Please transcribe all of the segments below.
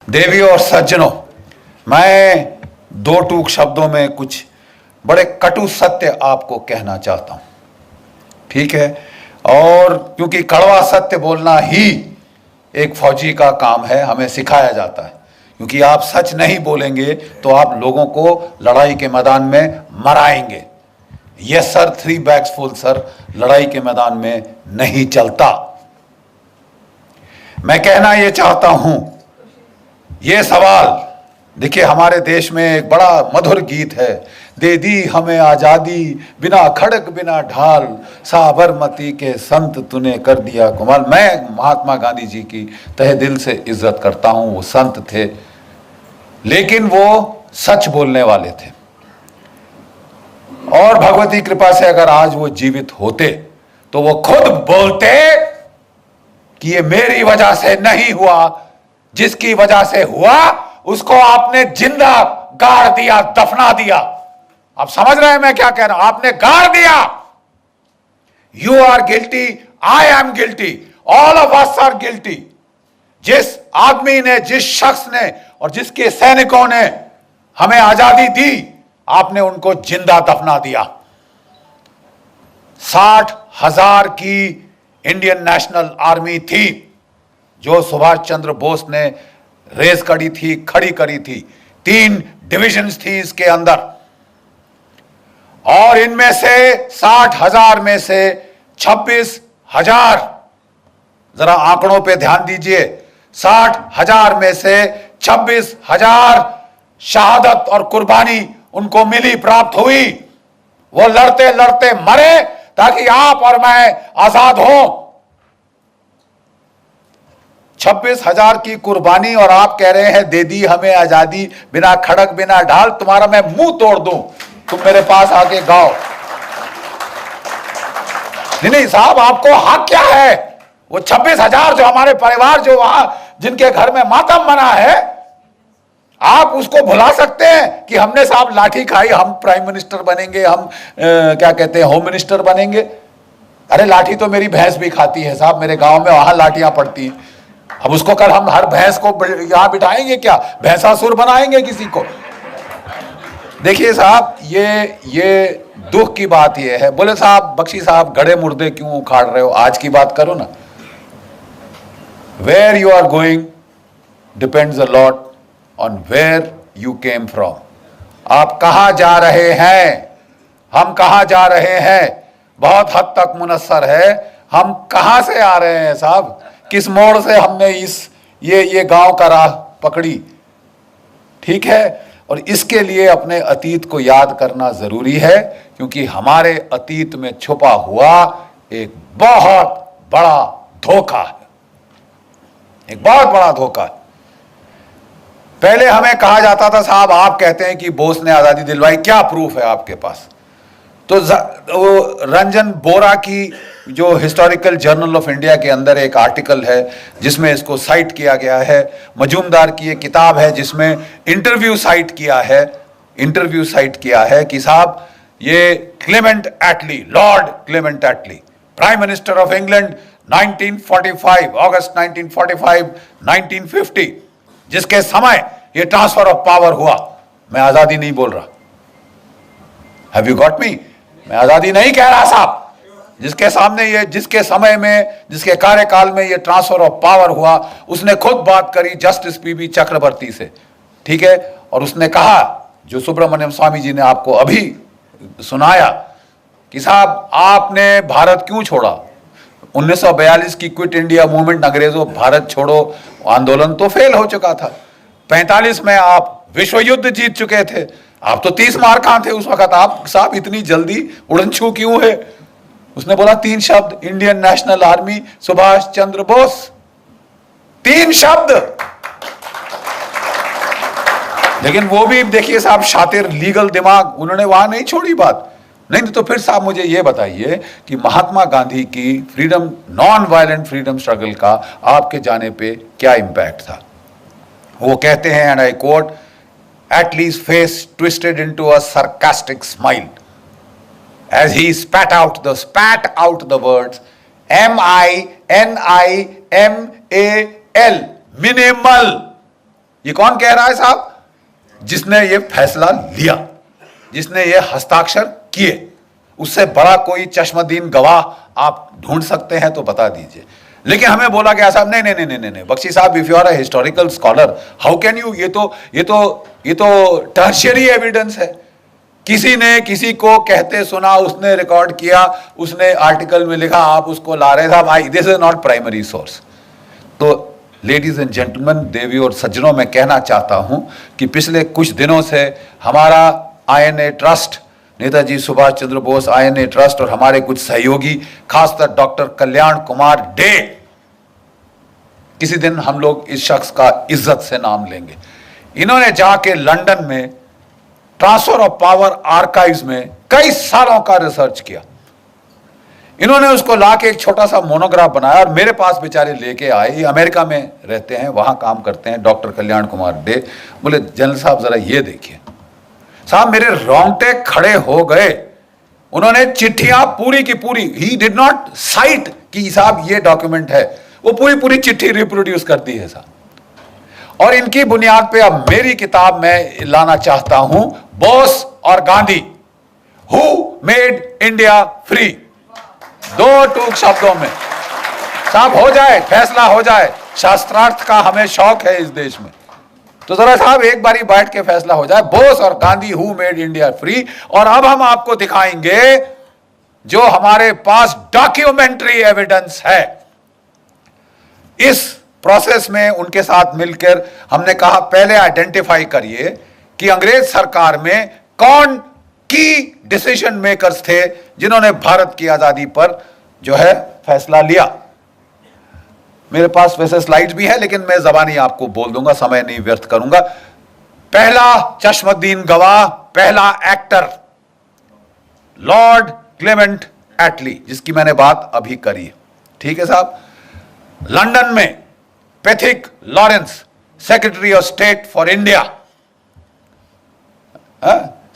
देवियों और सज्जनों, मैं दो टूक शब्दों में कुछ बड़े कटु सत्य आपको कहना चाहता हूं, ठीक है। और क्योंकि कड़वा सत्य बोलना ही एक फौजी का काम है, हमें सिखाया जाता है। क्योंकि आप सच नहीं बोलेंगे तो आप लोगों को लड़ाई के मैदान में मराएंगे। Yes sir, 3 bags full sir, लड़ाई के मैदान में नहीं चलता। मैं कहना यह चाहता हूं, ये सवाल देखिए, हमारे देश में एक बड़ा मधुर गीत है, दे दी हमें आजादी बिना खड़क बिना ढाल, साबरमती के संत तूने कर दिया कमाल। मैं महात्मा गांधी जी की तहे दिल से इज्जत करता हूं। वो संत थे, लेकिन वो सच बोलने वाले थे। और भगवती कृपा से अगर आज वो जीवित होते तो वो खुद बोलते कि ये मेरी वजह से नहीं हुआ, जिसकी वजह से हुआ उसको आपने जिंदा गाड़ दिया, दफना दिया। आप समझ रहे हैं मैं क्या कह रहा हूं? आपने गाड़ दिया। You are guilty, I am guilty, all of us are guilty. जिस आदमी ने, जिस शख्स ने और जिसके सैनिकों ने हमें आजादी दी, आपने उनको जिंदा दफना दिया। 60,000 की इंडियन नेशनल आर्मी थी जो सुभाष चंद्र बोस ने रेस करी थी, खड़ी करी थी। 3 डिविजन्स थी इसके अंदर, और इनमें से 60,000 में से 26,000, जरा आंकड़ों पे ध्यान दीजिए, 60,000 में से 26,000 शहादत और कुर्बानी उनको मिली, प्राप्त हुई। वो लड़ते लड़ते मरे ताकि आप और मैं आजाद हो। 26,000 की कुर्बानी, और आप कह रहे हैं दे दी हमें आजादी बिना खड़क बिना ढाल। तुम्हारा मैं मुंह तोड़ दूं, तुम मेरे पास आके गाओ। नहीं साहब, आपको हक क्या है? वो 26,000 जो हमारे परिवार, जो वहां जिनके घर में मातम मना है, आप उसको भुला सकते हैं कि हमने साहब लाठी खाई, हम प्राइम मिनिस्टर बनेंगे, हम क्या कहते हैं, होम मिनिस्टर बनेंगे। अरे लाठी तो मेरी भैंस भी खाती है साहब, मेरे गांव में वहां लाठियां पड़ती हैं। अब उसको कल हम हर भैंस को यहां बिठाएंगे क्या? भैंसासुर बनाएंगे किसी को? देखिए साहब, ये दुख की बात ये है। बोले साहब, बख्शी साहब, गड़े मुर्दे क्यों उखाड़ रहे हो? आज की बात करो ना। Where you are going depends a lot on where you came from. आप कहां जा रहे हैं, हम कहां जा रहे हैं, बहुत हद तक मुनस्सर है। हम कहां से आ रहे हैं साहब, किस मोड़ से हमने ये गांव का राह पकड़ी, ठीक है। और इसके लिए अपने अतीत को याद करना जरूरी है, क्योंकि हमारे अतीत में छुपा हुआ एक बहुत बड़ा धोखा है, एक बहुत बड़ा धोखा है। पहले हमें कहा जाता था साहब, आप कहते हैं कि बोस ने आजादी दिलवाई, क्या प्रूफ है आपके पास? तो वो रंजन बोरा की जो हिस्टोरिकल जर्नल ऑफ इंडिया के अंदर एक आर्टिकल है जिसमें इसको साइट किया गया है। मजूमदार की एक किताब है जिसमें इंटरव्यू साइट किया है कि साहब ये Clement Attlee, Lord Clement Attlee, prime minister of England 1945, अगस्त 1945, 1950, जिसके समय ये ट्रांसफर ऑफ पावर हुआ। मैं आजादी नहीं बोल रहा, हैव यू गॉट मी? मैं आजादी नहीं कह रहा साहब। जिसके सामने ये, जिसके समय में, जिसके कार्यकाल में ये ट्रांसफर ऑफ पावर हुआ, उसने खुद बात करी जस्टिस पीबी चक्रवर्ती से, ठीक है। और उसने कहा, जो सुब्रमण्यम स्वामी जी ने आपको अभी सुनाया, कि साहब आपने भारत क्यों छोड़ा? 1942 की क्विट इंडिया मूवमेंट, अंग्रेजों भारत छोड़ो आंदोलन तो फेल हो चुका था। 45 में आप विश्व युद्ध जीत चुके थे, आप तो 30 मार कहां थे उस वक्त? आप साहब इतनी जल्दी उड़नछू क्यों है? उसने बोला 3 शब्द, Indian national army, Subhash Chandra Bose. 3 शब्द। लेकिन वो भी देखिए साहब, शातिर, लीगल दिमाग, उन्होंने वहां नहीं छोड़ी बात। नहीं तो फिर साहब मुझे ये बताइए कि महात्मा गांधी की freedom, non violent freedom struggle का आपके जाने पे क्या इंपैक्ट था? वो कहते हैं, and I quote, Attlee's face twisted into a sarcastic smile as he spat out the words MINIMAL, minimal. ये कौन कह रहा है साहब? जिसने ये फैसला लिया, जिसने ये हस्ताक्षर किए। उससे बड़ा कोई चश्मदीन गवाह आप ढूंढ सकते हैं तो बता दीजिए। लेकिन हमें बोला गया साहब नहीं नहीं नहीं नहीं नहीं बख्शी साहब, if you are a historical scholar how can you, ये तो टर्शियरी एविडेंस है। किसी ने किसी को कहते सुना, उसने रिकॉर्ड किया, उसने आर्टिकल में लिखा, आप उसको ला रहे साहब, this is not primary source. तो लेडीज एंड जेंटलमैन, देवियों और सज्जनों, मैं कहना चाहता हूं कि पिछले कुछ दिनों से हमारा INA trust, Netaji Subhash Chandra Bose INA trust और हमारे कुछ सहयोगी, खासकर डॉक्टर कल्याण कुमार डे, किसी दिन हम लोग इस शख्स का इज्जत से नाम लेंगे। इन्होंने जाके लंदन में ट्रांसफर ऑफ पावर आर्काइव्स में कई सालों का रिसर्च किया। इन्होंने उसको लाके एक छोटा सा मोनोग्राफ बनाया और मेरे पास बेचारे लेके आए। ये अमेरिका में रहते हैं, वहां काम करते हैं, डॉक्टर कल्याण कुमार डे। बोले जनरल साहब जरा ये देखिए। साहब मेरे रोंगटे खड़े हो गए। उन्होंने चिट्ठियां पूरी की पूरी, ही डिड नॉट साइट कि साहब ये डॉक्यूमेंट है, वो पूरी पूरी चिट्ठी रिप्रोड्यूस करती है साहब। और इनकी बुनियाद पे अब मेरी किताब में लाना चाहता हूं, बोस और Gandhi, who made India free. दो टूक शब्दों में साहब हो जाए, फैसला हो जाए। शास्त्रार्थ का हमें शौक है इस देश में, तो जरा साहब एक बारी बैठ के फैसला हो जाए, बोस और Gandhi, who made India free. और अब हम आपको दिखाएंगे जो हमारे पास डॉक्यूमेंट्री एविडेंस है। इस प्रोसेस में उनके साथ मिलकर हमने कहा पहले आइडेंटिफाई करिए कि अंग्रेज सरकार में कौन की डिसीजन मेकर्स थे जिन्होंने भारत की आजादी पर जो है फैसला लिया। मेरे पास वैसे स्लाइड्स भी है लेकिन मैं जबानी आपको बोल दूंगा, समय नहीं व्यर्थ करूंगा। पहला चश्मदीन गवाह, पहला एक्टर, लॉर्ड क्लेमेंट एटली, जिसकी मैंने बात अभी करी है। ठीक है साहब। लंदन में Pethick Lawrence, secretary of state for India,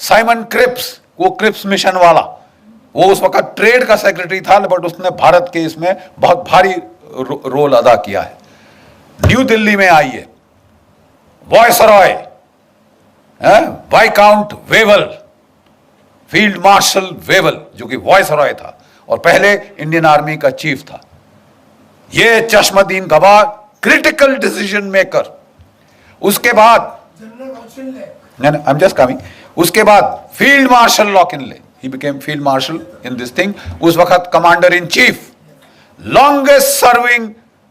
Simon Cripps, वो क्रिप्स मिशन वाला, वो उस वक्त ट्रेड का सेक्रेटरी था बट उसने भारत के इसमें बहुत भारी रोल अदा किया है। न्यू दिल्ली में आइए, viceroy, viscount Wavell, field marshal Wavell जो कि वॉयसरॉय था और पहले इंडियन आर्मी का चीफ था। ये चश्मदीन गवाह, क्रिटिकल डिसीजन मेकर। उसके बाद आई एम जस्ट कमिंग, उसके बाद फील्ड मार्शल लॉकिनले, he became field marshal in this thing, उस वक्त commander in chief, longest serving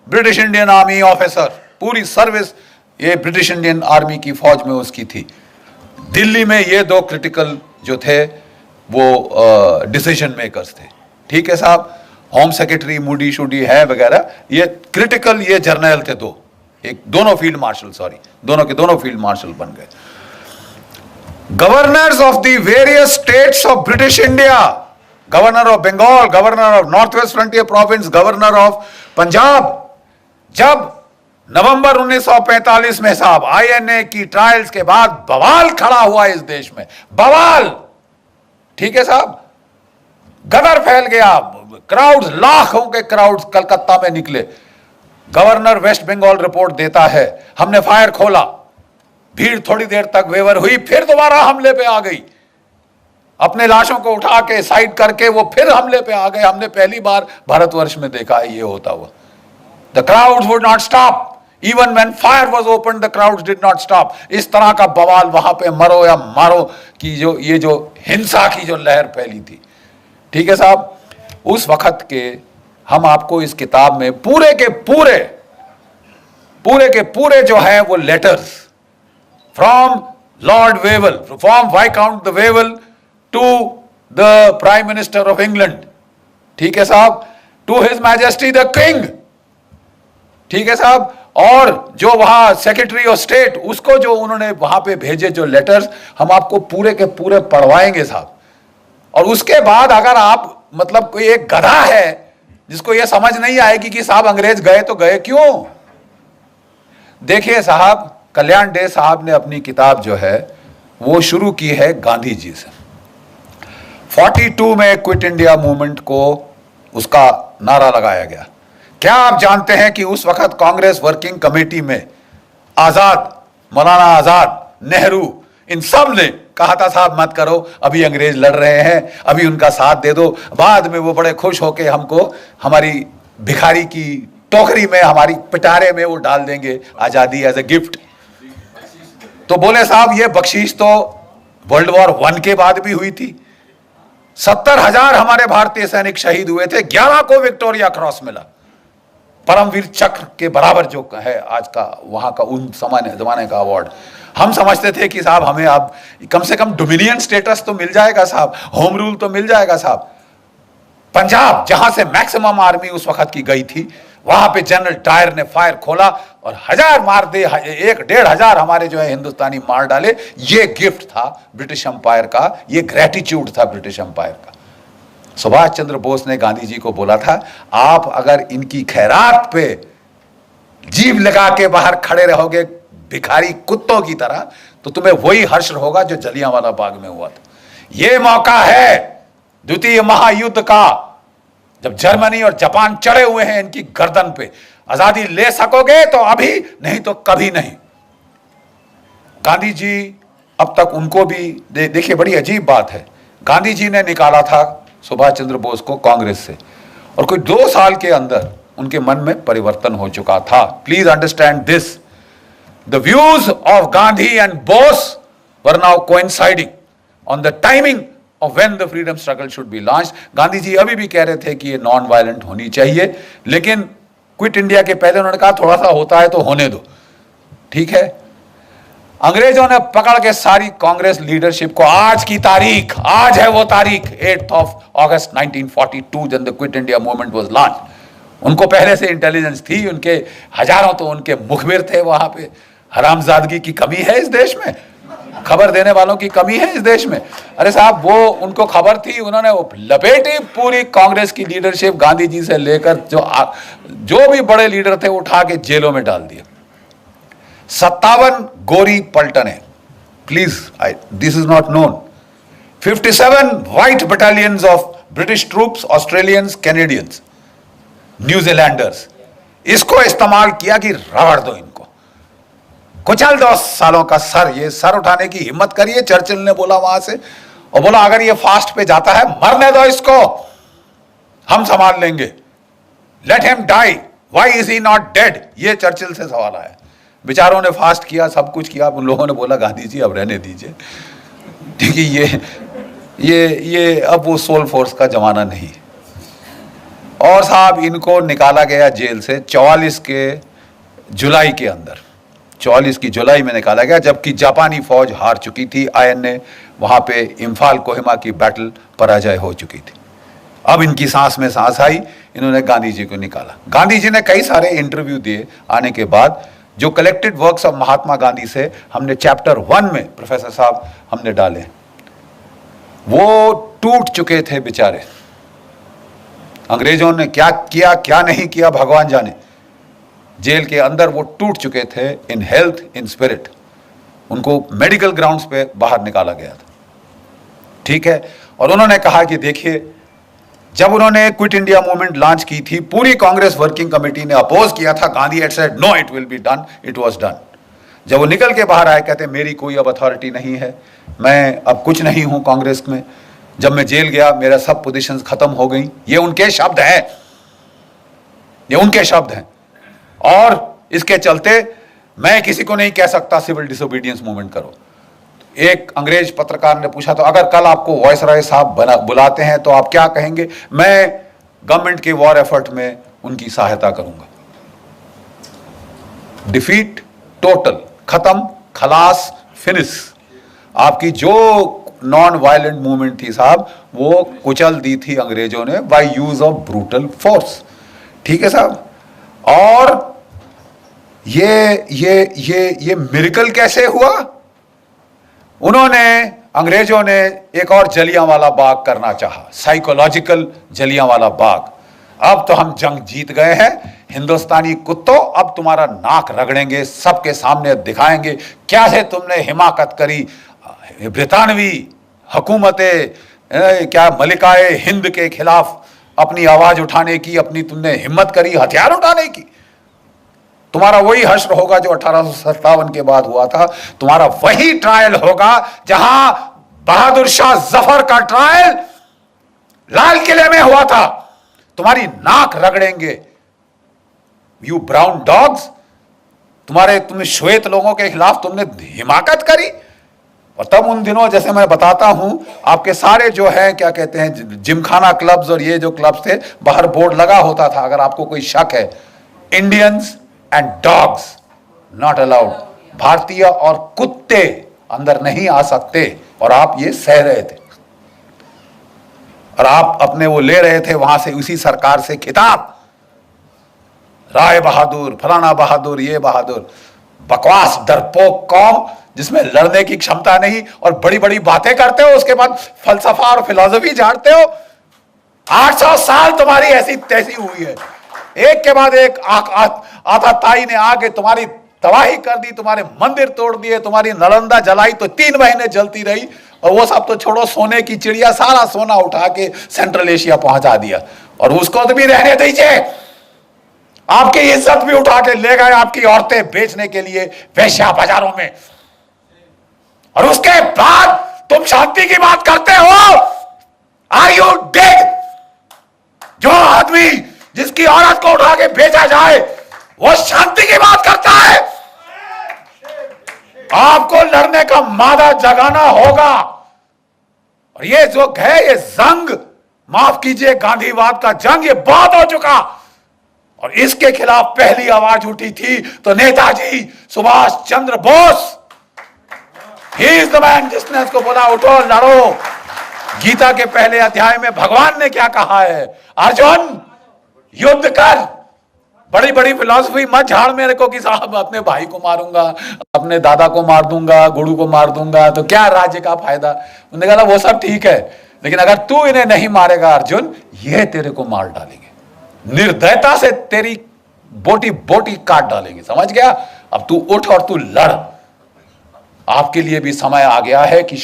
British Indian army officer, पूरी सर्विस ये ब्रिटिश इंडियन आर्मी की फौज में उसकी थी। दिल्ली में ये दो क्रिटिकल जो थे वो डिसीजन मेकर्स थे। ठीक है साहब। होम सेक्रेटरी मूडी शूडी है वगैरह, ये क्रिटिकल ये जर्नल थे दो, एक दोनों फील्ड मार्शल, सॉरी दोनों के दोनों फील्ड मार्शल बन गए। Governors of the various states of British India, governor of Bengal, governor of north west frontier province, governor of Punjab, जब नवंबर 1945 में साहब INA की ट्रायल्स के बाद बवाल खड़ा हुआ इस देश में, बवाल। ठीक है साहब। गदर फैल गया, क्राउड्स, लाखों के क्राउड्स कलकत्ता में निकले। गवर्नर वेस्ट बंगाल रिपोर्ट देता है, हमने फायर खोला, भीड़ थोड़ी देर तक वेवर हुई, फिर दोबारा हमले पे आ गई। अपने लाशों को उठा के साइड करके वो फिर हमले पे आ गए। हमने पहली बार भारतवर्ष में देखा है ये होता हुआ। The crowds would not stop, even when fire was open the crowds did not stop. इस तरह का बवाल वहां पे, मरो या मारो की जो ये जो हिंसा की जो लहर फैली थी। ठीक है साहब। उस वक्त के हम आपको इस किताब में पूरे के पूरे जो है वो letters from Lord Wavell, from viscount the Wavell to the prime minister of England, ठीक है साहब, to his majesty the king, ठीक है साहब, और जो वहां सेक्रेटरी ऑफ स्टेट, उसको जो उन्होंने वहां पे भेजे जो लेटर्स, हम आपको पूरे के पूरे पढ़वाएंगे साहब। और उसके बाद अगर आप मतलब कोई एक गधा है जिसको यह समझ नहीं आएगी कि साहब अंग्रेज गए तो गए क्यों। देखिए साहब, कल्याण डे साहब ने अपनी किताब जो है वो शुरू की है गांधी जी से। 42 में क्विट इंडिया मूवमेंट को उसका नारा लगाया गया। क्या आप जानते हैं कि उस वक्त कांग्रेस वर्किंग कमेटी में आजाद मौलाना आजाद, नेहरू, इन सब ने कहा था साहब मत करो, अभी अंग्रेज लड़ रहे हैं, अभी उनका साथ दे दो, बाद में वो बड़े खुश होके हमको हमारी भिखारी की टोकरी में, हमारी पिटारे में वो डाल देंगे आजादी एज ए गिफ्ट। तो बोले साहब ये बख्शीश तो वर्ल्ड वॉर 1 के बाद भी हुई थी। 70,000 हमारे भारतीय सैनिक शहीद हुए थे, 11 को विक्टोरिया क्रॉस मिला, परमवीर चक्र के बराबर जो है आज का वहां का उन जमाने का अवार्ड। हम समझते थे कि साहब हमें अब कम से कम डोमिनियन स्टेटस तो मिल जाएगा साहब, होम रूल तो मिल जाएगा साहब। पंजाब जहां से मैक्सिमम आर्मी उस वक्त की गई थी, वहां पे जनरल डायर ने फायर खोला और 1000 मार दे, 1-1.5 हमारे जो है हिंदुस्तानी मार डाले। ये गिफ्ट था ब्रिटिश एम्पायर का, ये ग्रेटिट्यूड था ब्रिटिश एम्पायर का। सुभाष चंद्र बोस ने गांधी जी को बोला था, आप अगर इनकी खैरात पे जीभ लगा के बाहर खड़े रहोगे भिखारी कुत्तों की तरह, तो तुम्हें वही हर्ष होगा जो जलियांवाला बाग में हुआ था। यह मौका है द्वितीय महायुद्ध का, जब जर्मनी और जापान चढ़े हुए हैं इनकी गर्दन पे। आजादी ले सकोगे तो अभी, नहीं तो कभी नहीं। गांधी जी अब तक उनको भी देखिए, बड़ी अजीब बात है, गांधी जी ने निकाला था सुभाष चंद्र बोस को कांग्रेस से, और कोई 2 साल के अंदर उनके मन में परिवर्तन हो चुका था। Please understand this, the views of Gandhi and Bose were now coinciding on the timing of when the freedom struggle should be launched। Gandhi ji अभी भी कह रहे थे कि ये नॉन वायलेंट होनी चाहिए, लेकिन क्विट इंडिया के पहले उन्होंने कहा थोड़ा सा होता है तो होने दो, ठीक है। अंग्रेजों ने पकड़ के सारी कांग्रेस लीडरशिप को, आज की तारीख, आज है वो तारीख 8 अगस्त 1942 जब the quit India movement was launch. उनको पहले से इंटेलिजेंस थी, उनके हजारों तो उनके मुखबिर थे वहां पे। हरामजादगी की कमी है इस देश में, खबर देने वालों की कमी है इस देश में। अरे साहब वो उनको खबर थी, उन्होंने लपेटी पूरी कांग्रेस की लीडरशिप, गांधी जी से लेकर जो भी बड़े लीडर थे उठा के जेलों में डाल दिए। 57 गोरी पलटने, please this is not known. 57 white battalions of British troops, Australians, Canadians, New Zealanders, इसको इस्तेमाल किया कि रगड़ दो इनको, कुचल 10 सालों का सर, ये सर उठाने की हिम्मत करिए, चर्चिल ने बोला वहां से, और बोला अगर ये फास्ट पे जाता है मरने दो इसको, हम संभाल लेंगे, let him die, why is he not dead, ये चर्चिल से सवाल आया। बेचारों ने फास्ट किया, सब कुछ किया, उन लोगों ने बोला गांधी जी अब रहने दीजिए, ठीक है, ये अब वो सोल फोर्स का जमाना नहीं। और साहब इनको निकाला गया जेल से 44 के जुलाई के अंदर, 44 की जुलाई में निकाला गया, जबकि जापानी फौज हार चुकी थी। आयन ने वहां पे इम्फाल कोहिमा की बैटल पराजय हो चुकी थी। अब इनकी सांस में सांस आई, इन्होंने गांधी जी को निकाला। गांधी जी ने कई सारे इंटरव्यू दिए आने के बाद, जो collected works of Mahatma Gandhi से हमने चैप्टर 1 में प्रोफेसर साहब हमने डाले, वो टूट चुके थे बेचारे। अंग्रेजों ने क्या किया क्या नहीं किया भगवान जाने, जेल के अंदर वो टूट चुके थे, इन हेल्थ, इन स्पिरिट। उनको मेडिकल ग्राउंड्स पे बाहर निकाला गया था, ठीक है। और उन्होंने कहा कि देखिए, जब उन्होंने क्विट इंडिया मूवमेंट लॉन्च की थी, पूरी कांग्रेस वर्किंग कमेटी ने अपोज किया था, Gandhi had said no it will be done, it was done. जब वो निकल के बाहर आए, कहते मेरी कोई अब अथॉरिटी नहीं है, मैं अब कुछ नहीं हूं कांग्रेस में, जब मैं जेल गया मेरा सब पोजीशंस खत्म हो गई। ये उनके शब्द हैं, ये उनके शब्द हैं। और इसके चलते मैं किसी को नहीं कह सकता सिविल डिसोबीडियंस मूवमेंट करो। एक अंग्रेज पत्रकार ने पूछा, तो अगर कल आपको वायसराय साहब बुलाते हैं तो आप क्या कहेंगे? मैं गवर्नमेंट के वॉर एफर्ट में उनकी सहायता करूंगा। डिफीट, टोटल, खत्म, खलास, फिनिश। आपकी जो नॉन वायलेंट मूवमेंट थी साहब, वो कुचल दी थी अंग्रेजों ने by use of brutal force, ठीक है साहब। और ये मिरेकल कैसे हुआ? उन्होंने, अंग्रेजों ने एक और जलियांवाला बाग करना चाहा, साइकोलॉजिकल जलियांवाला बाग। अब तो हम जंग जीत गए हैं, हिंदुस्तानी कुत्तों, अब तुम्हारा नाक रगड़ेंगे, सबके सामने दिखाएंगे क्या है तुमने हिमाकत करी, ब्रितानवी हुकूमतें, क्या मलिकाए हिंद के खिलाफ अपनी आवाज उठाने की, अपनी तुमने हिम्मत करी हथियार उठाने की। तुम्हारा वही हश्र होगा जो 1857 के बाद हुआ था। तुम्हारा वही ट्रायल होगा जहां बहादुर शाह जफर का ट्रायल लाल किले में हुआ था। तुम्हारी नाक रगड़ेंगे, यू ब्राउन डॉग्स। तुम श्वेत लोगों के खिलाफ तुमने हिमाकत करी। और तब उन दिनों, जैसे मैं बताता हूं, आपके सारे जो है क्या कहते हैं जिमखाना क्लब्स और ये जो क्लब्स थे, बाहर बोर्ड लगा होता था, अगर आपको कोई शक है, Indians and dogs not allowed. भारतीय और कुत्ते अंदर नहीं आ सकते। और आप ये सह रहे थे और आप अपने वो ले रहे थे वहां से, उसी सरकार से खिताब, राय बहादुर, फलाना बहादुर, ये बहादुर। बकवास डरपोक कौम जिसमें लड़ने की क्षमता नहीं, और बड़ी बड़ी बातें करते हो, उसके बाद फलसफा और फिलॉसफी झाड़ते हो। 800 साल तुम्हारी ऐसी तैसी हुई है, एक के बाद एक आताताई ने आके तुम्हारी तबाही कर दी, तुम्हारे मंदिर तोड़ दिए, तुम्हारी नालंदा जलाई तो 3 महीने जलती रही। और वो सब तो छोड़ो, सोने की चिड़िया सारा सोना उठा के सेंट्रल एशिया पहुंचा दिया। और उसको तो भी रहने दीजिए, आपकी इज्जत भी उठा के ले गए आपकी औरतें बेचने के लिए वेश्या बाजारों में। और उसके बाद तुम शांति की बात करते हो। Are you dead? जो आदमी जिसकी औरत को उठा के बेचा जाए वो शांति की बात करता है। आपको लड़ने का मादा जगाना होगा। और ये जो है, ये जंग, माफ कीजिए, गांधीवाद का जंग, ये बहुत हो चुका। और इसके खिलाफ पहली आवाज उठी थी तो Netaji Subhash Chandra Bose, he is the man, जिसने इसको बोला उठो लड़ो। गीता के पहले अध्याय में भगवान ने क्या कहा है? अर्जुन युद्ध कर। बड़ी बड़ी फिलॉसफी मत झाड़ मेरे को कि साहब अपने भाई को मारूंगा, अपने दादा को मार दूंगा, गुरु को मार दूंगा तो क्या राज्य का फायदा। उन्होंने कहा वो सब ठीक है, लेकिन अगर तू इन्हें नहीं मारेगा अर्जुन, ये तेरे को मार डालेंगे, निर्दयता से तेरी बोटी बोटी काट डालेंगे। समझ गया? अब तू उठ और तू लड़। आपके लिए भी समय आ गया है कि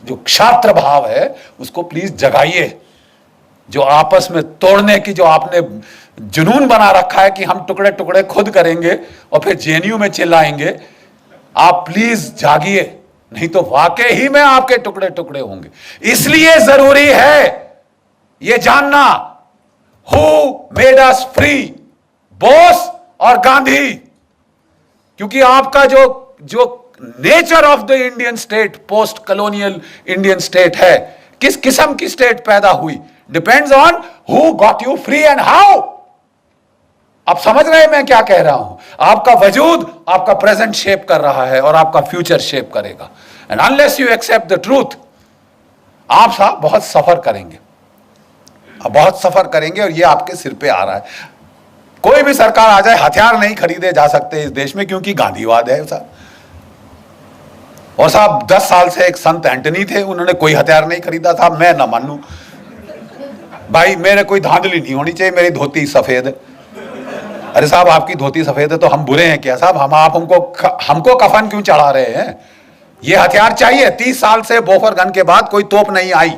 जो क्षात्र भाव है उसको प्लीज जगाइए। जो आपस में तोड़ने की जो आपने जुनून बना रखा है कि हम टुकड़े टुकड़े खुद करेंगे और फिर जेएनयू में चिल्लाएंगे, आप प्लीज जागिए, नहीं तो वाकई ही में आपके टुकड़े टुकड़े होंगे। इसलिए जरूरी है यह जानना, who made us free, Bose और गांधी। क्योंकि आपका जो nature of the Indian state, post colonial Indian state है, किस किस्म की स्टेट पैदा हुई, depends on who got you free and how. आप समझ रहे हैं मैं क्या कह रहा हूं? आपका वजूद आपका प्रेजेंट शेप कर रहा है और आपका फ्यूचर शेप करेगा। And unless you accept the truth, आप साहब बहुत सफर करेंगे, बहुत सफर करेंगे। और ये आपके सिर पे आ रहा है। कोई भी सरकार आ जाए, हथियार नहीं खरीदे जा सकते इस देश में, क्योंकि गांधीवाद है साहब। और साहब 10 साल से एक संत एंटनी थे, उन्होंने कोई हथियार नहीं खरीदा था। मैं ना मानू भाई, मेरे कोई धांधली नहीं होनी चाहिए, मेरी धोती सफेद है। अरे साहब आपकी धोती सफेद है तो हम बुरे हैं क्या साहब? हमको कफन क्यों चढ़ा रहे हैं? ये हथियार चाहिए। 30 साल से बोफर गन के बाद कोई तोप नहीं आई।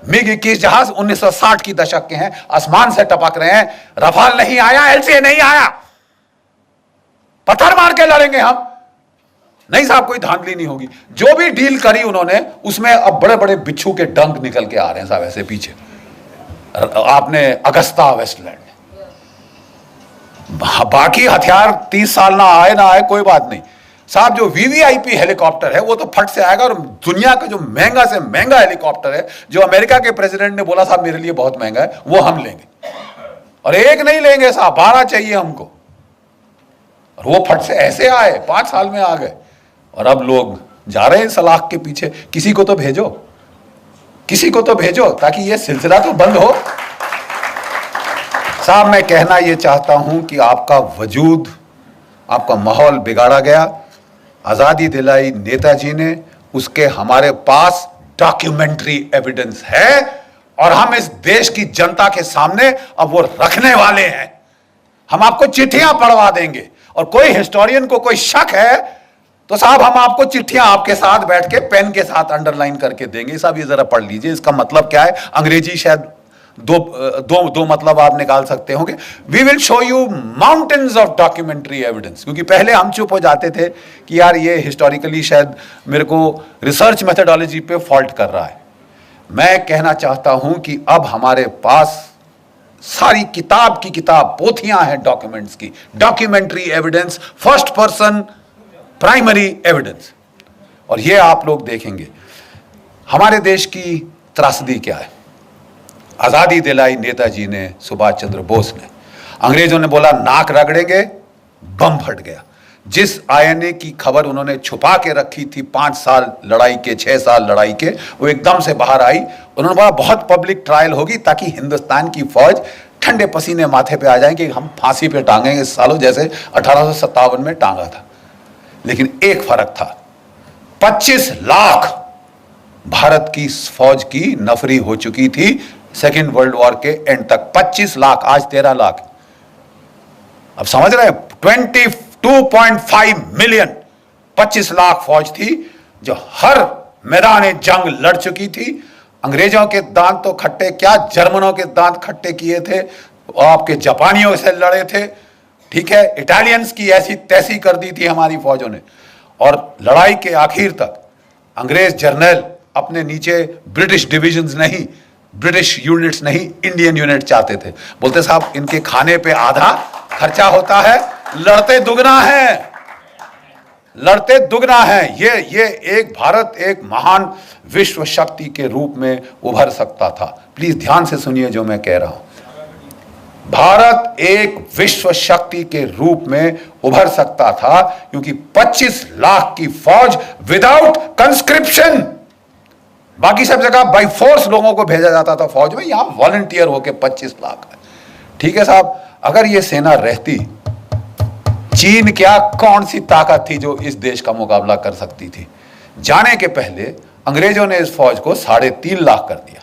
मिग 21 जहाज 1960 की दशक के हैं, आसमान से टपक रहे हैं। रफाल नहीं आया, एलसीए नहीं आया, पत्थर मार के लड़ेंगे हम। नहीं साहब, कोई धांधली नहीं होगी। जो भी डील करी उन्होंने, उसमें अब बड़े बड़े बिच्छू के डंक निकल के आ रहे हैं साहब ऐसे पीछे। आपने अगस्ता वेस्टलैंड, बाकी हथियार 30 साल ना आए कोई बात नहीं साहब। जो वीवीआईपी हेलीकॉप्टर है वो तो फट से आएगा। और दुनिया का जो महंगा से महंगा हेलीकॉप्टर है, जो अमेरिका के प्रेसिडेंट ने बोला साहब मेरे लिए बहुत महंगा है, वो हम लेंगे। और एक नहीं लेंगे साहब, 12 चाहिए हमको। और वो फट से ऐसे आए, 5 साल में आ गए। और अब लोग जा रहे हैं सलाख के पीछे। किसी को तो भेजो, किसी को तो भेजो, ताकि ये सिलसिला तो बंद हो। साहब मैं कहना ये चाहता हूं कि आपका वजूद, आपका माहौल बिगाड़ा गया। आजादी दिलाई नेताजी ने, उसके हमारे पास डॉक्यूमेंट्री एविडेंस है। और हम इस देश की जनता के सामने अब वो रखने वाले हैं। हम आपको चिट्ठियां पढ़वा देंगे। और कोई हिस्टोरियन को कोई शक है तो साहब हम आपको चिट्ठियां आपके साथ बैठ के पेन के साथ अंडरलाइन करके देंगे। साहब ये जरा पढ़ लीजिए, इसका मतलब क्या है। अंग्रेजी शायद दो मतलब आप निकाल सकते होंगे। We will show you mountains of documentary evidence, क्योंकि पहले हम चुप हो जाते थे कि यार ये हिस्टोरिकली शायद मेरे को रिसर्च मेथोडोलॉजी पे फॉल्ट कर रहा है। मैं कहना चाहता हूं कि अब हमारे पास सारी किताब की किताब पोथियां हैं डॉक्यूमेंट्स की, documentary evidence, first person primary evidence. और ये आप लोग देखेंगे हमारे देश की त्रासदी क्या है। आजादी दिलाई नेताजी ने, सुभाष चंद्र बोस ने। अंग्रेजों ने बोला नाक रगड़ेंगे, बम फट गया। जिस आईएनए की खबर उन्होंने छुपा के रखी थी 5 साल लड़ाई के, 6 साल लड़ाई के, वो एकदम से बाहर आई। उन्होंने बोला बहुत पब्लिक ट्रायल होगी ताकि हिंदुस्तान की फौज ठंडे पसीने माथे पे आ जाए कि हम फांसी पे टांगेंगे सालों, जैसे 1857 में टांगा था। लेकिन एक फर्क था, 25 लाख भारत की फौज की नफरी हो चुकी थी सेकेंड वर्ल्ड वॉर के एंड तक। 25 लाख, आज 13 लाख। अब समझ रहे हैं, 22.5 मिलियन, 25 लाख फौज थी जो हर मैदान जंग लड़ चुकी थी। अंग्रेजों के दांत तो खट्टे क्या, जर्मनों के दांत खट्टे किए थे, आपके जापानियों से लड़े थे, ठीक है, इटालियंस की ऐसी तैसी कर दी थी हमारी फौजों ने। और लड़ाई के आखिर तक अंग्रेज जर्नल अपने नीचे ब्रिटिश डिविजन्स नहीं, ब्रिटिश यूनिट्स नहीं, इंडियन यूनिट चाहते थे। बोलते साहब इनके खाने पे आधा खर्चा होता है, लड़ते दुगना है, लड़ते दुगना है। ये एक भारत एक महान विश्व शक्ति के रूप में उभर सकता था। प्लीज ध्यान से सुनिए जो मैं कह रहा हूं। भारत एक विश्व शक्ति के रूप में उभर सकता था क्योंकि 25 लाख की फौज विदाउट कंस्क्रिप्शन, बाकी सब जगह बाई फोर्स लोगों को भेजा जाता था फौज में, यहां वॉलंटियर होके 25 लाख है। ठीक है साहब, अगर ये सेना रहती, चीन क्या कौन सी ताकत थी जो इस देश का मुकाबला कर सकती थी। जाने के पहले अंग्रेजों ने इस फौज को 3.5 लाख कर दिया,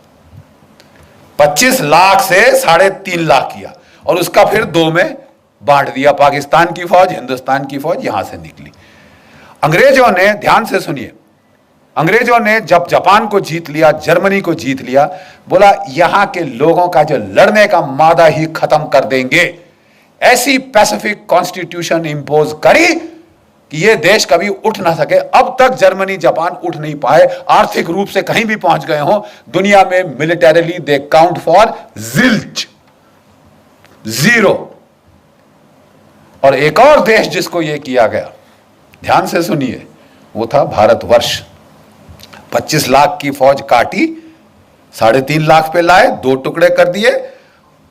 25 लाख से 3.5 लाख किया और उसका फिर 2 में बांट दिया। पाकिस्तान की फौज, हिंदुस्तान की फौज यहां से निकली। अंग्रेजों ने, ध्यान से सुनिए, अंग्रेजों ने जब जापान को जीत लिया, जर्मनी को जीत लिया, बोला यहां के लोगों का जो लड़ने का मादा ही खत्म कर देंगे। ऐसी पैसिफिक कॉन्स्टिट्यूशन इंपोज करी कि ये देश कभी उठ ना सके। अब तक जर्मनी जापान उठ नहीं पाए, आर्थिक रूप से कहीं भी पहुंच गए हो दुनिया में, militarily they count for zilch, 0। और एक और देश जिसको ये किया गया, ध्यान से सुनिए, वो था भारतवर्ष। 25 लाख की फौज काटी, 3.5 लाख पे लाए, 2 टुकड़े कर दिए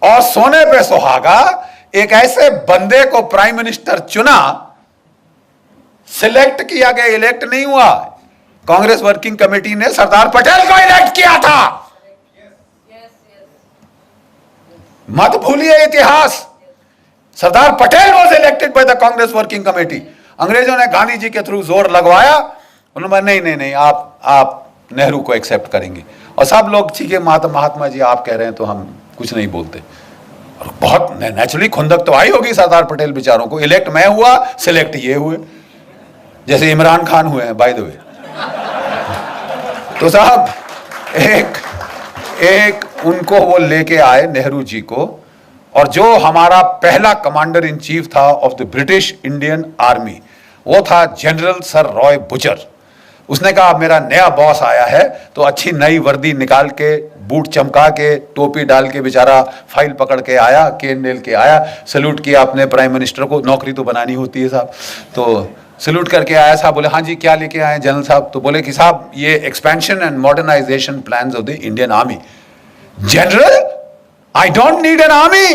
और सोने पे सुहागा एक ऐसे बंदे को प्राइम मिनिस्टर चुना, सिलेक्ट किया गया, इलेक्ट नहीं हुआ। कांग्रेस वर्किंग कमेटी ने सरदार पटेल को इलेक्ट किया था। मत भूलिए इतिहास, Sardar Patel was elected by the Congress working committee. अंग्रेजों ने गांधी जी के थ्रू जोर लगवाया, उन्होंने नहीं आप नेहरू को एक्सेप्ट करेंगे। और सब लोग ठीक है महात्मा जी आप कह रहे हैं तो हम कुछ नहीं बोलते। और बहुत नेचुरली खुंदक तो आई होगी सरदार पटेल बेचारों को, इलेक्ट मैं हुआ, सिलेक्ट ये हुए, जैसे इमरान खान हुए हैं बाय द वे। तो साहब एक उनको वो लेके आए नेहरू जी को, और जो हमारा पहला कमांडर इन चीफ था of the British Indian army, वो था जनरल सर रॉय बुचर। उसने कहा मेरा नया बॉस आया है, तो अच्छी नई वर्दी निकाल के, बूट चमका के, टोपी डाल के, बेचारा फाइल पकड़ के आया, केन नेल के आया, सैल्यूट किया अपने प्राइम मिनिस्टर को, नौकरी तो बनानी होती है साहब, तो सैल्यूट करके आया साहब। बोले हाँ जी क्या लेके आए जनरल साहब? तो बोले कि साहब ये expansion and modernisation plans of the Indian army. General, I don't need an army,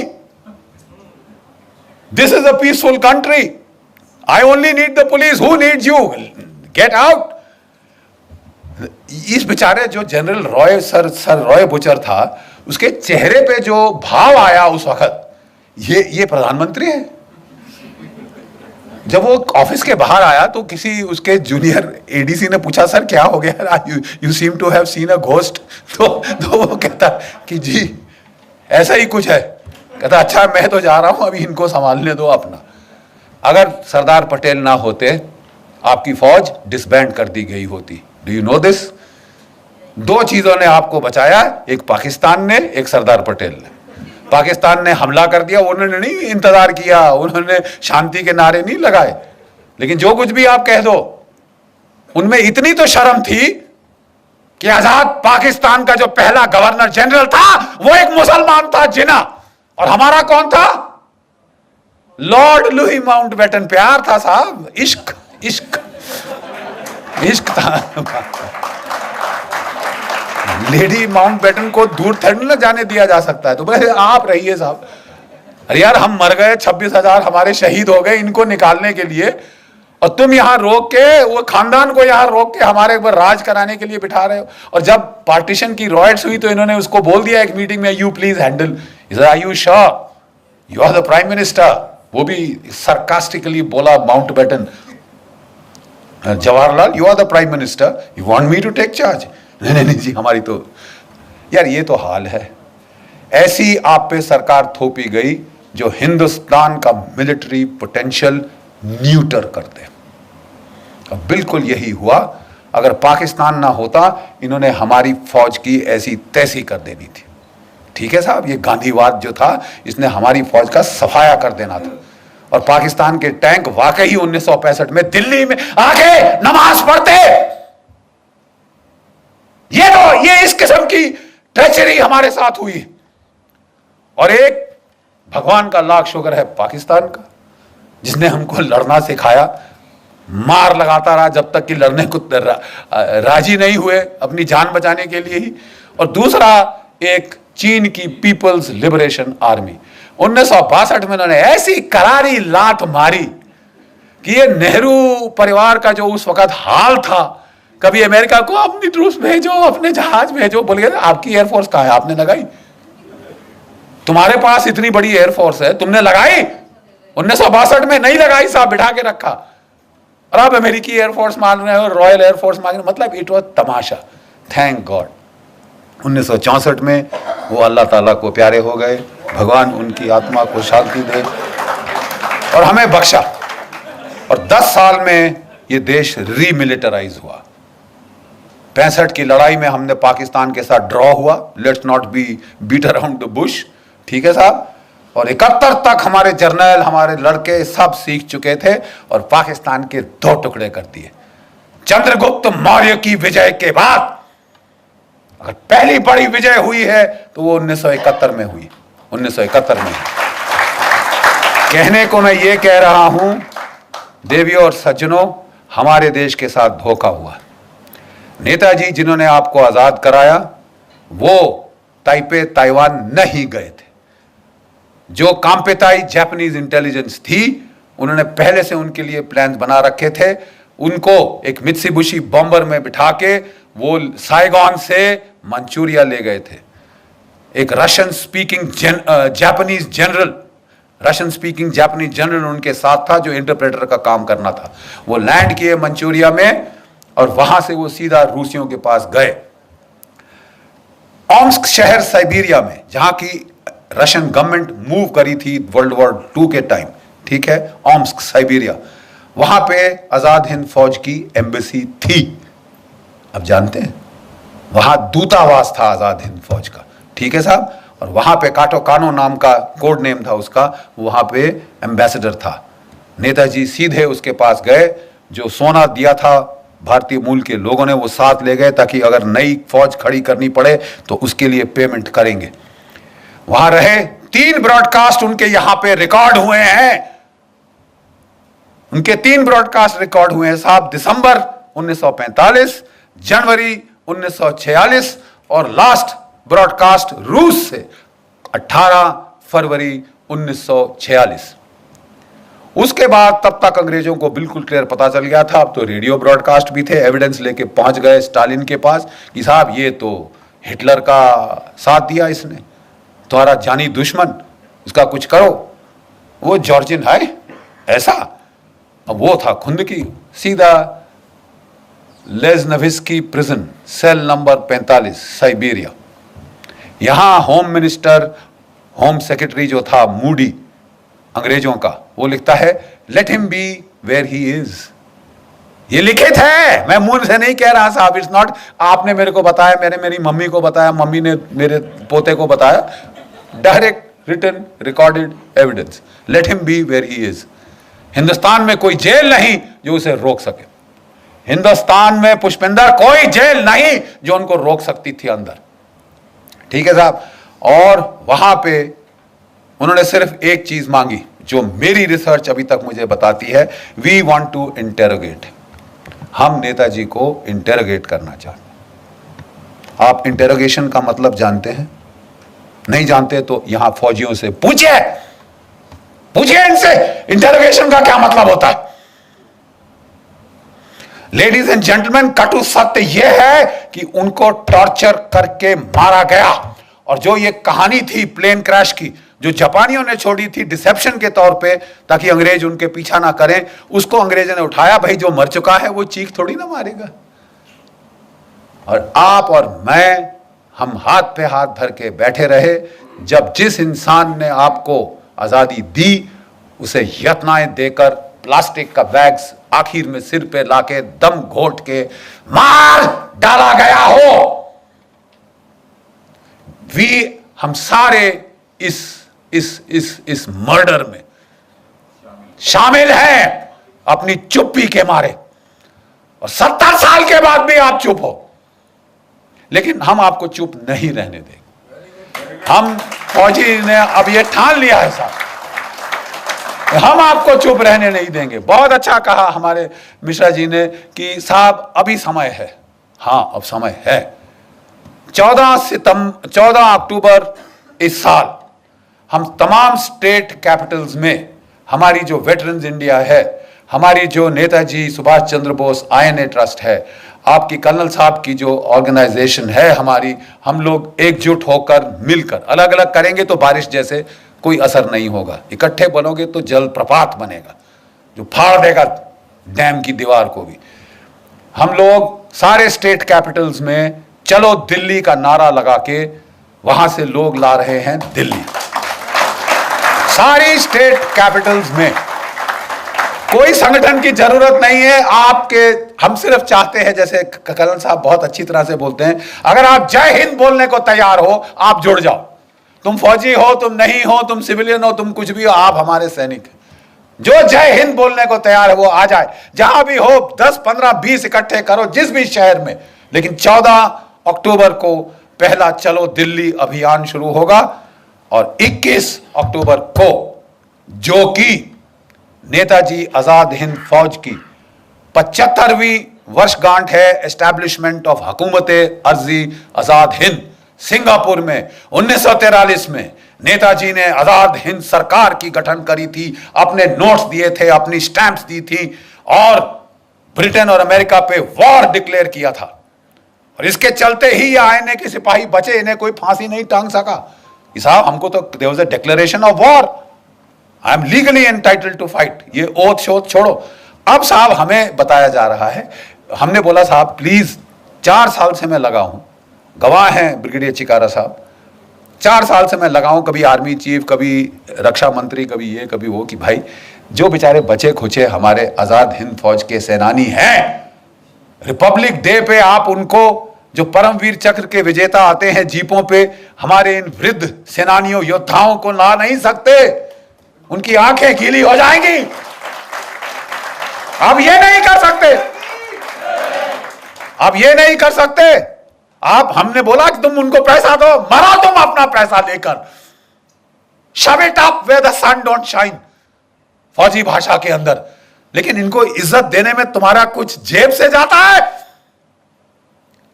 this is a peaceful country, I only need the police, who needs you, get out. इस बेचारे जो general Roy sir Roy Bucher था, उसके चेहरे पे जो भाव आया उस वक्त, ये प्रधानमंत्री है। जब वो ऑफिस के बाहर आया तो किसी उसके जूनियर एडीसी ने पूछा सर क्या हो गया, you seem to have seen a ghost. तो वो कहता कि जी ऐसा ही कुछ है। कहता अच्छा मैं तो जा रहा हूं, अभी इनको संभालने दो अपना। अगर सरदार पटेल ना होते, आपकी फौज डिसबैंड कर दी गई होती। Do you know this? दो चीजों ने आपको बचाया, एक पाकिस्तान ने, एक सरदार पटेल ने। पाकिस्तान ने हमला कर दिया, उन्होंने नहीं इंतजार किया, उन्होंने शांति के नारे नहीं लगाए। लेकिन जो कुछ भी आप कह दो, उनमें इतनी तो शर्म थी कि आजाद पाकिस्तान का जो पहला गवर्नर जनरल था वो एक मुसलमान था, जिना। और हमारा कौन था? Lord Louis Mountbatten. प्यार था साहब, इश्क इश्क इश्क था। लेडी माउंटबेटन को दूर थोड़ी ना जाने दिया जा सकता है, तो बस आप रहिए साहब। अरे यार, हम मर गए, 26,000 हमारे शहीद हो गए इनको निकालने के लिए, और तुम यहां रोक के, वो खानदान को यहां रोक के हमारे ऊपर राज कराने के लिए बिठा रहे हो। और जब पार्टीशन की रॉयट्स हुई तो इन्होंने उसको बोल दिया एक मीटिंग में, you please handle. Are you sure you are the prime minister? वो भी सरकास्टिकली बोला Mountbatten, Jawaharlal you are the prime minister, you want me to take charge? नहीं नहीं जी, हमारी तो यार ये तो हाल है। ऐसी आप पे सरकार थोपी गई जो हिंदुस्तान का मिलिट्री पोटेंशियल न्यूटर कर दे। अब बिल्कुल यही हुआ। अगर पाकिस्तान ना होता, इन्होंने हमारी फौज की ऐसी तैसी कर देनी थी। ठीक है साहब, ये गांधीवाद जो था, इसने हमारी फौज का सफाया कर देना था। और पाकिस्तान के टैंक वाकई 1965 में दिल्ली में आके नमाज पढ़ते। ये इस किस्म की ट्रेचरी हमारे साथ हुई। और एक भगवान का लाख शुक्र है पाकिस्तान का, जिसने हमको लड़ना सिखाया, मार लगाता रहा जब तक कि लड़ने को राजी नहीं हुए अपनी जान बचाने के लिए ही। और दूसरा एक चीन की पीपल्स लिबरेशन आर्मी, 1962 में उन्होंने ऐसी करारी लात मारी कि ये नेहरू परिवार का जो उस वक्त हाल था, कभी अमेरिका को अपनी ट्रूप्स भेजो, अपने जहाज भेजो, बोल गए आपकी एयरफोर्स कहां है, आपने लगाई? तुम्हारे पास इतनी बड़ी एयरफोर्स है, तुमने लगाई? 1962 में नहीं लगाई साहब, बिठा के रखा। और आप अमेरिकी एयरफोर्स मान रहे हो, रॉयल एयरफोर्स मान रहे हो, मतलब it was Tamasha. Thank God 1964 में वो अल्लाह ताला को प्यारे हो गए, भगवान उनकी आत्मा को शांति दे और हमें बख्शा। और 10 साल में ये देश रीमिलिटराइज हुआ। 65 की लड़ाई में हमने पाकिस्तान के साथ ड्रॉ हुआ, let's not be beat around the bush, ठीक है साहब। और 71 तक हमारे जर्नल, हमारे लड़के सब सीख चुके थे और पाकिस्तान के 2 टुकड़े कर दिए। चंद्रगुप्त मौर्य की विजय के बाद अगर पहली बड़ी विजय हुई है तो वो 1971 में हुई। 1971 में। कहने को मैं ये कह रहा हूं, देवियों और सज्जनों, हमारे देश के साथ धोखा हुआ। नेताजी जिन्होंने आपको आजाद कराया, वो ताइपे ताइवान नहीं गए थे। जो कांपेताई जापानीज इंटेलिजेंस थी, उन्होंने पहले से उनके लिए प्लान बना रखे थे। उनको एक मित्सुबिशी बॉम्बर में बिठा के वो साइगॉन से मंचूरिया ले गए थे। एक रशियन स्पीकिंग जापानीज जनरल उनके साथ था, जो इंटरप्रेटर का काम करना था। वो लैंड किए मंचूरिया में और वहां से वो सीधा रूसियों के पास गए। ओम्स्क शहर साइबेरिया में, जहां की रशियन गवर्नमेंट मूव करी थी वर्ल्ड वॉर 2 के टाइम, ठीक है, ओम्स्क साइबेरिया, वहां पे आजाद हिंद फौज की एम्बेसी थी। अब जानते हैं, वहां दूतावास था आजाद हिंद फौज का, ठीक है साहब। और वहां पे काटो कानो नाम का कोड नेम था उसका, वहां पे एम्बेसडर था। नेताजी सीधे उसके पास गए, जो सोना दिया था भारतीय मूल के लोगों ने वो साथ ले गए, ताकि अगर नई फौज खड़ी करनी पड़े तो उसके लिए पेमेंट करेंगे। वहां रहे, 3 ब्रॉडकास्ट उनके यहां पे रिकॉर्ड हुए हैं। उनके 3 ब्रॉडकास्ट रिकॉर्ड हुए हैं साहब, दिसंबर 1945, जनवरी 1946 और लास्ट ब्रॉडकास्ट रूस से 18 फरवरी 1946। उसके बाद तब तक अंग्रेजों को बिल्कुल क्लियर पता चल गया था। अब तो रेडियो ब्रॉडकास्ट भी थे, एविडेंस लेके पहुंच गए स्टालिन के पास कि साहब ये तो हिटलर का साथ दिया इसने, तुम्हारा जानी दुश्मन, इसका कुछ करो। वो जॉर्जिन है ऐसा, अब वो था खुद की सीधा लेज़नविस्की प्रिजन, सेल नंबर 45 साइबेरिया। यहां होम मिनिस्टर, होम सेक्रेटरी जो था मूडी अंग्रेजों का, वो लिखता है let him be where he is, ये लिखित है, मैं मुंह से नहीं कह रहा साहब। इट्स नॉट आपने मेरे को बताया, मैंने मेरी मम्मी को बताया, मम्मी ने मेरे पोते को बताया। Direct written recorded evidence. Let him be where he is. Hindustan में कोई जेल नहीं जो उसे रोक सके। हिंदुस्तान में पुष्पिंदर कोई जेल नहीं जो उनको रोक सकती थी अंदर। ठीक है साहब। और वहां पे उन्होंने सिर्फ एक चीज मांगी जो मेरी रिसर्च अभी तक मुझे बताती है, वी वांट टू इंटेरोगेट। हम नेताजी को इंटेरोगेट करना चाहते हैं। आप इंटेरोगेशन का मतलब जानते हैं? नहीं जानते तो यहां फौजियों से पूछिए, पूछिए इनसे इंटेरोगेशन का क्या मतलब होता है। लेडीज एंड जेंटलमैन, कटु सत्य यह है कि उनको टॉर्चर करके मारा गया। और जो ये कहानी थी प्लेन क्रैश की, जो जापानियों ने छोड़ी थी डिसेप्शन के तौर पे ताकि अंग्रेज उनके पीछा ना करें, उसको अंग्रेजों ने उठाया। भाई जो मर चुका है वो चीख थोड़ी ना मारेगा। और आप और मैं, हम हाथ पे हाथ धर के बैठे रहे। जब जिस इंसान ने आपको आजादी दी उसे यत्नाएं देकर प्लास्टिक का बैग्स आखिर में सिर पे लाके दम घोट के मार डाला गया हो। हम सारे इस मर्डर में शामिल हैं अपनी चुप्पी के मारे। और 70 साल के बाद भी आप चुप हो, लेकिन हम आपको चुप नहीं रहने देंगे। हम फौजी ने अब ये ठान लिया है साहब, हम आपको चुप रहने नहीं देंगे। बहुत अच्छा कहा हमारे मिश्रा जी ने कि साहब अभी समय है। हां, अब समय है। 14 अक्टूबर इस साल हम तमाम स्टेट कैपिटल्स में हमारी जो वेटरन्स इंडिया है, हमारी जो नेताजी सुभाष चंद्र बोस INA ट्रस्ट है, आपकी कर्नल साहब की जो ऑर्गेनाइजेशन है हमारी, हम लोग एकजुट होकर मिलकर, अलग अलग करेंगे तो बारिश जैसे कोई असर नहीं होगा। इकट्ठे बनोगे तो जलप्रपात बनेगा जो फाड़ देगा डैम की दीवार को भी। हम लोग सारे स्टेट कैपिटल्स में चलो दिल्ली का नारा लगा के वहां से लोग ला रहे हैं दिल्ली। सारी स्टेट कैपिटल्स में कोई संगठन की जरूरत नहीं है आपके। हम सिर्फ चाहते हैं, जैसे कर्नल साहब बहुत अच्छी तरह से बोलते हैं, अगर आप जय हिंद बोलने को तैयार हो आप जुड़ जाओ। तुम फौजी हो, तुम नहीं हो, तुम सिविलियन हो, तुम कुछ भी हो, आप हमारे सैनिक हैं। जो जय हिंद बोलने को तैयार है वो आ जाए। जहां भी हो 10, 15, 20 इकट्ठे करो जिस भी शहर में। लेकिन 14 अक्टूबर को पहला चलो दिल्ली अभियान शुरू होगा। और 21 अक्टूबर को, जो कि नेताजी आजाद हिंद फौज की 75वीं वर्षगांठ है एस्टैब्लिशमेंट ऑफ हुकूमत अर्जी आजाद हिंद सिंगापुर में 1943 में नेताजी ने आजाद हिंद सरकार की गठन करी थी, अपने नोट्स दिए थे, अपनी स्टैंप्स दी थी और ब्रिटेन और अमेरिका पे वॉर डिक्लेयर किया था। और इसके चलते ही ये INA के सिपाही बचे, इन्हें कोई फांसी नहीं टांग सका। साहब हमको तो there was a declaration of war, I am legally entitled to fight. ये ओथ शोथ छोड़ो। अब साहब हमें बताया जा रहा है, हमने बोला साहब प्लीज, 4 साल से मैं लगा हूं, गवाह हैं ब्रिगेडियर चिकारा साहब, 4 साल से मैं लगा हूं, कभी आर्मी चीफ, कभी रक्षा मंत्री, कभी ये कभी वो, कि भाई जो बेचारे बचे खुचे हमारे आजाद हिंद फौज के सेनानी हैं, रिपब्लिक डे पे आप उनको, जो परमवीर चक्र के विजेता आते हैं जीपों पे, हमारे इन वृद्ध सेनानियों योद्धाओं को ला नहीं सकते, उनकी आंखें गीली हो जाएंगी। आप ये नहीं कर सकते, आप ये नहीं कर सकते। आप, हमने बोला कि तुम उनको पैसा दो, मरो तुम अपना पैसा लेकर, shove it up where the sun don't shine, फौजी भाषा के अंदर। लेकिन इनको इज्जत देने में तुम्हारा कुछ जेब से जाता है।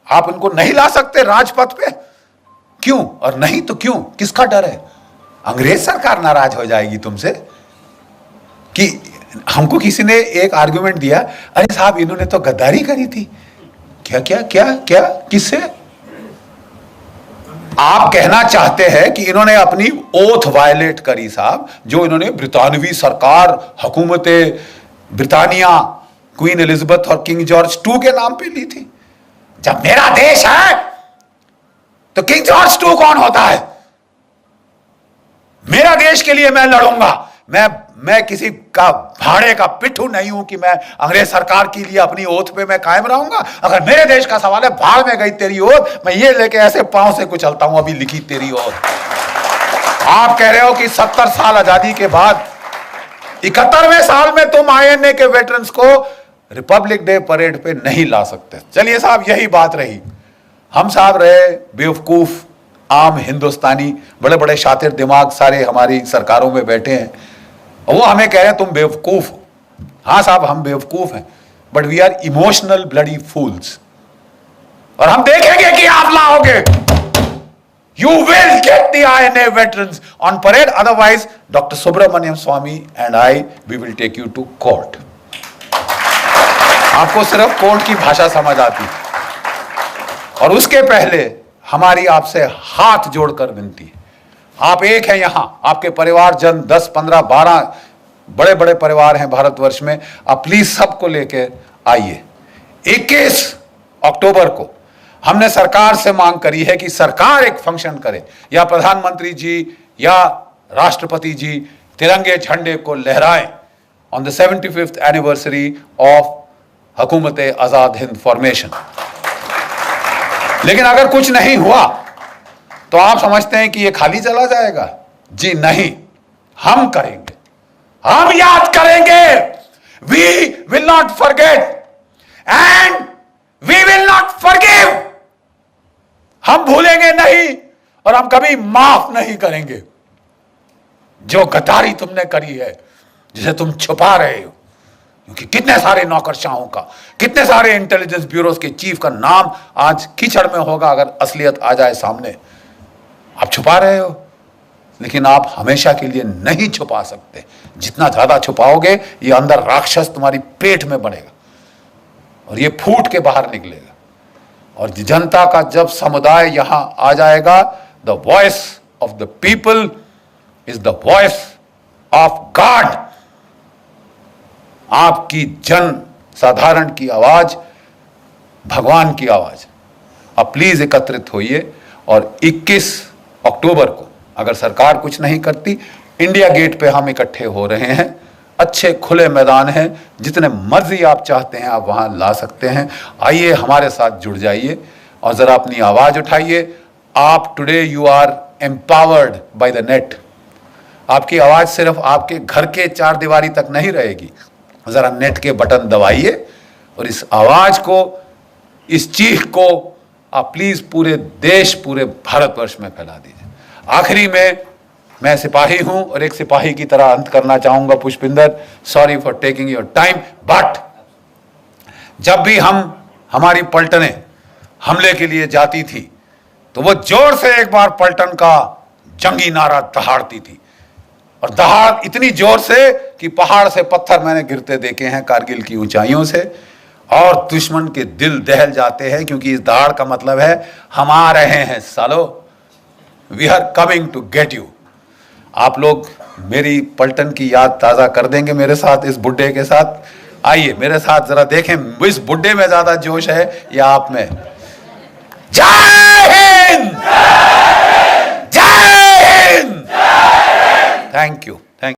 आप उनको नहीं ला सकते राजपथ पे, क्यों? और नहीं तो क्यों? किसका डर है? अंग्रेज सरकार नाराज हो जाएगी तुमसे। कि हमको किसी ने एक आर्गुमेंट दिया, अरे साहब इन्होंने तो गद्दारी करी थी। क्या क्या क्या क्या? किससे? आप कहना चाहते हैं कि इन्होंने अपनी ओथ वायलेट करी साहब, जो इन्होंने ब्रितानवी सरकार, हुकूमत ब्रिटानिया, क्वीन एलिजाबेथ और किंग जॉर्ज II के नाम पे ली थी। जब मेरा देश है तो किंग जॉर्ज II कौन होता है? मेरा देश के लिए मैं लड़ूंगा। मैं किसी का भाड़े का पिट्ठू नहीं हूं कि मैं अंग्रेज सरकार के लिए अपनी ओथ पे मैं कायम रहूंगा। अगर मेरे देश का सवाल है, भाड़ में गई तेरी ओथ, मैं ये लेके ऐसे पांव से कुचलता हूं, अभी लिखी तेरी ओथ। आप कह रहे हो कि 70 साल आजादी के बाद 71वें साल में तुम आईएनए के वेटरन्स को रिपब्लिक डे परेड पे नहीं ला सकते। चलिए साहब, यही बात रही। हम साहब रहे बेवकूफ आम हिंदुस्तानी, बड़े बड़े शातिर दिमाग सारे हमारी सरकारों में बैठे हैं, और वो हमें कह रहे हैं तुम बेवकूफ हो। हाँ साहब, हम बेवकूफ हैं, but we are emotional bloody fools. और हम देखेंगे कि आप लाओगे। You will get the INA veterans on parade. Otherwise, Dr. Subramaniam Swamy and I, we will take you to court. आपको सिर्फ कोर्ट की भाषा समझ आती है। और उसके पहले हमारी आपसे हाथ जोड़कर विनती है। आप एक हैं यहां, आपके परिवारजन 10, 15, 12 बड़े बड़े परिवार हैं भारतवर्ष में। आप प्लीज सबको लेकर आइए। 21 अक्टूबर को हमने सरकार से मांग करी है कि सरकार एक फंक्शन करे, या प्रधानमंत्री जी या राष्ट्रपति जी तिरंगे झंडे को लहराएं on the 75th anniversary of हुकूमत आजाद हिंद फॉर्मेशन। लेकिन अगर कुछ नहीं हुआ तो आप समझते हैं कि ये खाली चला जाएगा? जी नहीं, हम करेंगे, हम याद करेंगे। We will not forget and we will not forgive. हम भूलेंगे नहीं और हम कभी माफ नहीं करेंगे। जो गद्दारी तुमने करी है, जिसे तुम छुपा रहे हो, क्योंकि कितने सारे नौकरशाहों का, कितने सारे इंटेलिजेंस ब्यूरोज के चीफ का नाम आज कीचड़ में होगा अगर असलियत आ जाए सामने। आप छुपा रहे हो, लेकिन आप हमेशा के लिए नहीं छुपा सकते। जितना ज्यादा छुपाओगे, ये अंदर राक्षस तुम्हारी पेट में बढ़ेगा और ये फूट के बाहर निकलेगा। और जनता का जब समुदाय यहां आ जाएगा, the voice of the people is the voice of God. आपकी जन साधारण की आवाज भगवान की आवाज। अब प्लीज एकत्रित होइए और 21 अक्टूबर को अगर सरकार कुछ नहीं करती, इंडिया गेट पे हम इकट्ठे हो रहे हैं। अच्छे खुले मैदान हैं, जितने मर्जी आप चाहते हैं आप वहां ला सकते हैं। आइए, हमारे साथ जुड़ जाइए और जरा अपनी आवाज उठाइए। आप today you are empowered by the net. आपकी आवाज सिर्फ आपके घर के चार दीवारी तक नहीं रहेगी। जरा नेट के बटन दबाइए और इस आवाज को, इस चीख को आप प्लीज पूरे देश, पूरे भारतवर्ष में फैला दीजिए। आखिरी में मैं सिपाही हूं और एक सिपाही की तरह अंत करना चाहूंगा। Pushpinder, sorry for taking your time, but जब भी हमारी पलटनें हमले के लिए जाती थी तो वो जोर से एक बार पलटन का जंगी नारा दहाड़ती थी, और दहाड़ इतनी जोर से कि पहाड़ से पत्थर मैंने गिरते देखे हैं कारगिल की ऊंचाइयों से, और दुश्मन के दिल दहल जाते हैं, क्योंकि इस दहाड़ का मतलब है हम आ रहे हैं सालो, we are coming to get you. आप लोग मेरी पलटन की याद ताजा कर देंगे मेरे साथ, इस बुड्ढे के साथ। आइए मेरे साथ जरा देखें, इस बुड्ढे में ज्यादा जोश है या आप में? जय हिंद, जय हिंद, थैंक यू।